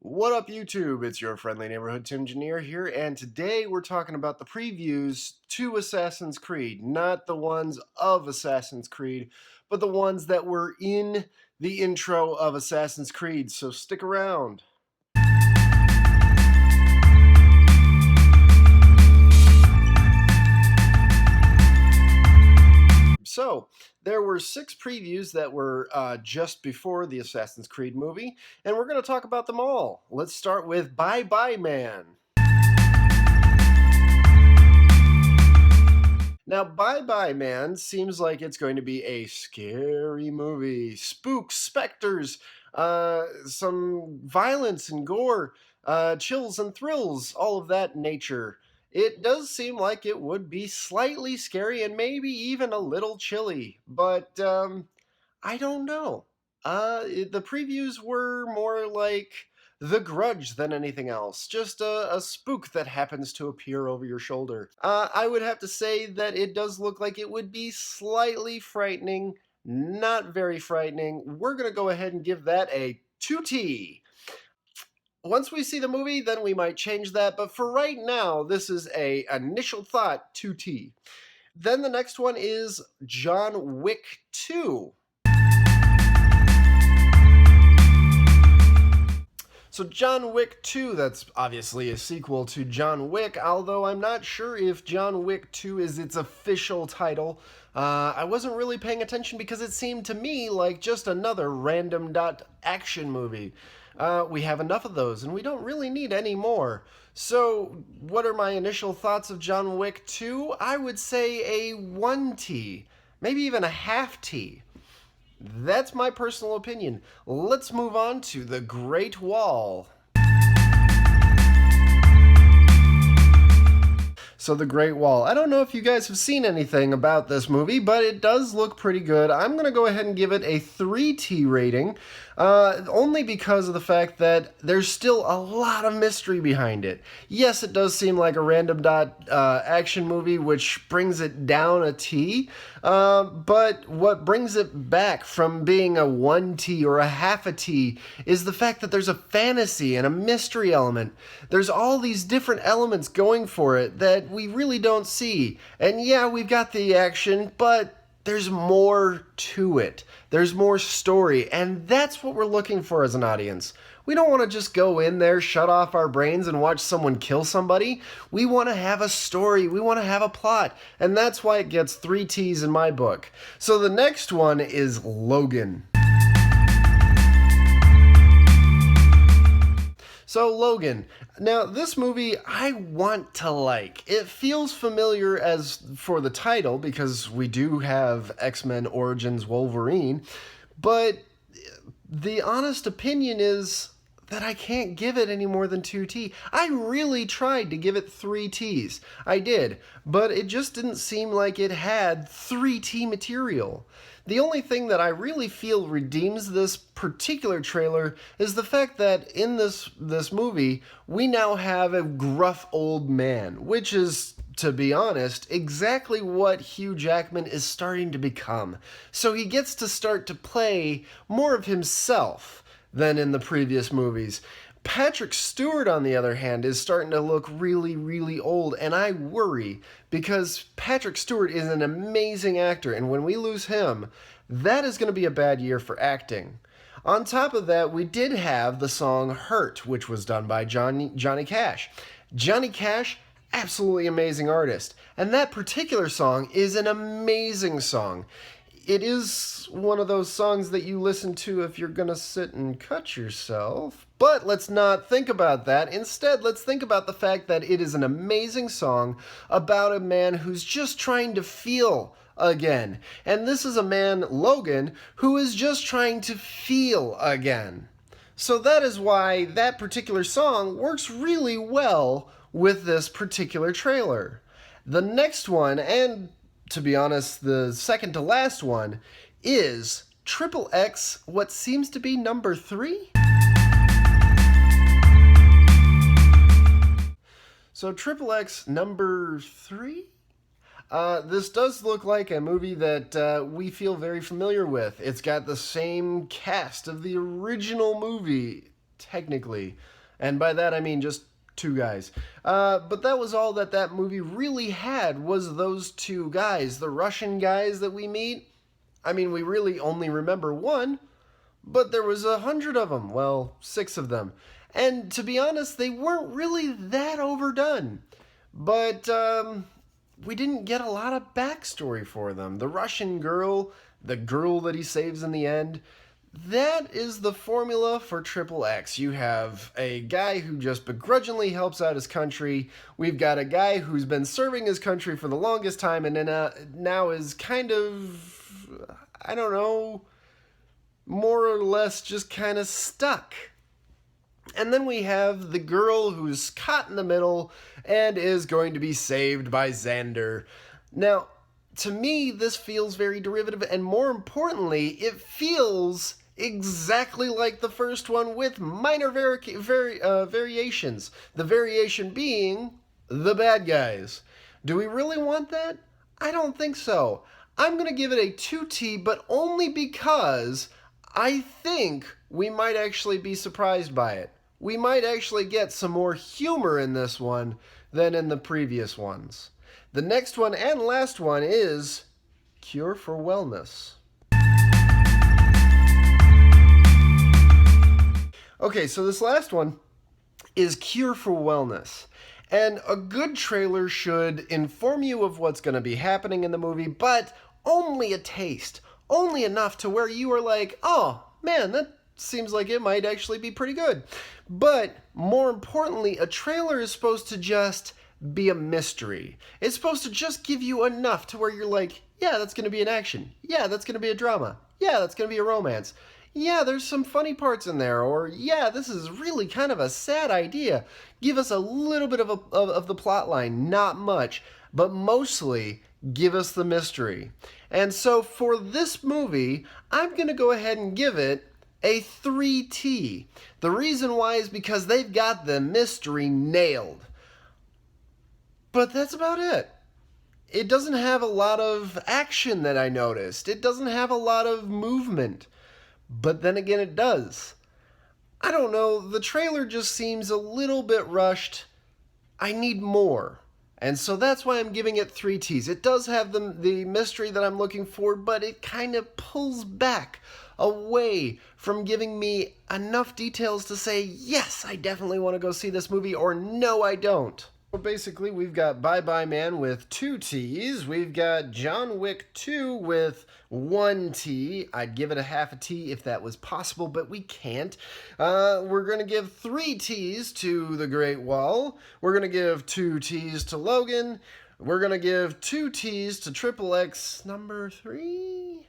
What up, YouTube? It's your friendly neighborhood Timgineer here, and today we're talking about the previews to Assassin's Creed. Not the ones of Assassin's Creed, but the ones that were in the intro of Assassin's Creed, so stick around. So, there were 6 previews that were just before the Assassin's Creed movie, and we're going to talk about them all. Let's start with Bye Bye Man. Now, Bye Bye Man seems like it's going to be a scary movie. Spooks, specters, some violence and gore, chills and thrills, all of that nature. It does seem like it would be slightly scary and maybe even a little chilly, but I don't know. The previews were more like The Grudge than anything else. Just a spook that happens to appear over your shoulder. I would have to say that it does look like it would be slightly frightening, not very frightening. We're going to go ahead and give that a 2T. Once we see the movie, then we might change that, but for right now, this is a initial thought 2T. Then the next one is John Wick 2. So John Wick 2, that's obviously a sequel to John Wick, although I'm not sure if John Wick 2 is its official title. I wasn't really paying attention because it seemed to me like just another random action movie. We have enough of those, and we don't really need any more. So, what are my initial thoughts of John Wick 2? I would say a 1T, maybe even a half T. That's my personal opinion. Let's move on to The Great Wall. So The Great Wall. I don't know if you guys have seen anything about this movie, but it does look pretty good. I'm going to go ahead and give it a 3T rating, only because of the fact that there's still a lot of mystery behind it. Yes, it does seem like a random action movie, which brings it down a T, but what brings it back from being a 1T or a half a T is the fact that there's a fantasy and a mystery element. There's all these different elements going for it that we really don't see. And yeah, we've got the action, but there's more to it. There's more story, and that's what we're looking for as an audience. We don't want to just go in there, shut off our brains, and watch someone kill somebody. We want to have a story. We want to have a plot, and that's why it gets 3 T's in my book. So the next one is Logan. So Logan, now this movie I want to like. It feels familiar as for the title because we do have X-Men Origins Wolverine, but the honest opinion is that I can't give it any more than 2T. I really tried to give it 3 T's. I did, but it just didn't seem like it had 3T material. The only thing that I really feel redeems this particular trailer is the fact that in this movie, we now have a gruff old man, which is, to be honest, exactly what Hugh Jackman is starting to become. So he gets to start to play more of himself than in the previous movies. Patrick Stewart, on the other hand, is starting to look really, really old, and I worry because Patrick Stewart is an amazing actor, and when we lose him, that is going to be a bad year for acting. On top of that, we did have the song Hurt, which was done by Johnny Cash. Johnny Cash, absolutely amazing artist, and that particular song is an amazing song. It is one of those songs that you listen to if you're gonna sit and cut yourself. But let's not think about that. Instead, let's think about the fact that it is an amazing song about a man who's just trying to feel again. And this is a man, Logan, who is just trying to feel again. So that is why that particular song works really well with this particular trailer. The next one, and to be honest, the second to last one, is XXX, what seems to be number 3? So XXX number 3? This does look like a movie that we feel very familiar with. It's got the same cast of the original movie technically. And by that I mean just two guys. But that was all that that movie really had, was those two guys. The Russian guys that we meet, I mean, we really only remember one, but there was 100 of them. Well, 6 of them. And to be honest, they weren't really that overdone. But we didn't get a lot of backstory for them. The Russian girl, the girl that he saves in the end, that is the formula for Triple X. You have a guy who just begrudgingly helps out his country. We've got a guy who's been serving his country for the longest time and then now is kind of, I don't know, more or less just kind of stuck. And then we have the girl who's caught in the middle and is going to be saved by Xander. Now, to me, this feels very derivative, and more importantly, it feels exactly like the first one with minor variations. The variation being the bad guys. Do we really want that? I don't think so. I'm going to give it a 2T, but only because I think we might actually be surprised by it. We might actually get some more humor in this one than in the previous ones. The next one and last one is Cure for Wellness. Okay, so this last one is Cure for Wellness. And a good trailer should inform you of what's going to be happening in the movie, but only a taste. Only enough to where you are like, oh, man, that seems like it might actually be pretty good. But more importantly, a trailer is supposed to just be a mystery. It's supposed to just give you enough to where you're like, yeah, that's going to be an action. Yeah, that's going to be a drama. Yeah, that's going to be a romance. Yeah, there's some funny parts in there. Or, yeah, this is really kind of a sad idea. Give us a little bit of the plot line. Not much, but mostly give us the mystery. And so for this movie, I'm going to go ahead and give it a 3T. The reason why is because they've got the mystery nailed. But that's about it. It doesn't have a lot of action that I noticed. It doesn't have a lot of movement. But then again, it does. I don't know, the trailer just seems a little bit rushed. I need more. And so that's why I'm giving it 3 T's. It does have the mystery that I'm looking for, but it kind of pulls back away from giving me enough details to say, yes, I definitely want to go see this movie, or no, I don't. So basically, we've got Bye Bye Man with 2 T's. We've got John Wick 2 with 1 T. I'd give it a half a T if that was possible, but we can't. We're going to give 3 T's to The Great Wall. We're going to give 2 T's to Logan. We're going to give 2 T's to Triple X number 3.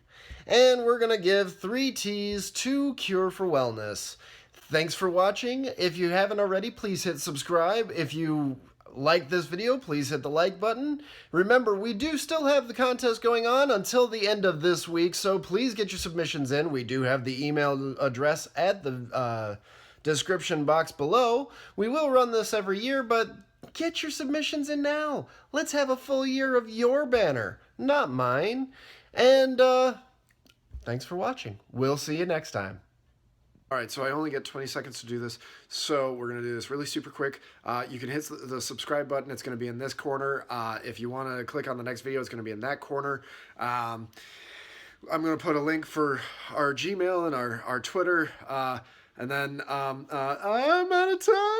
And we're going to give 3 T's to Cure for Wellness. Thanks for watching. If you haven't already, please hit subscribe. If you like this video, please hit the like button. Remember, we do still have the contest going on until the end of this week, so please get your submissions in. We do have the email address at the description box below. We will run this every year, but get your submissions in now. Let's have a full year of your banner, not mine. And thanks for watching. We'll see you next time. All right, so I only get 20 seconds to do this, so we're going to do this really super quick. You can hit the subscribe button. It's going to be in this corner. If you want to click on the next video, it's going to be in that corner. I'm going to put a link for our Gmail and our Twitter, and then I'm out of time.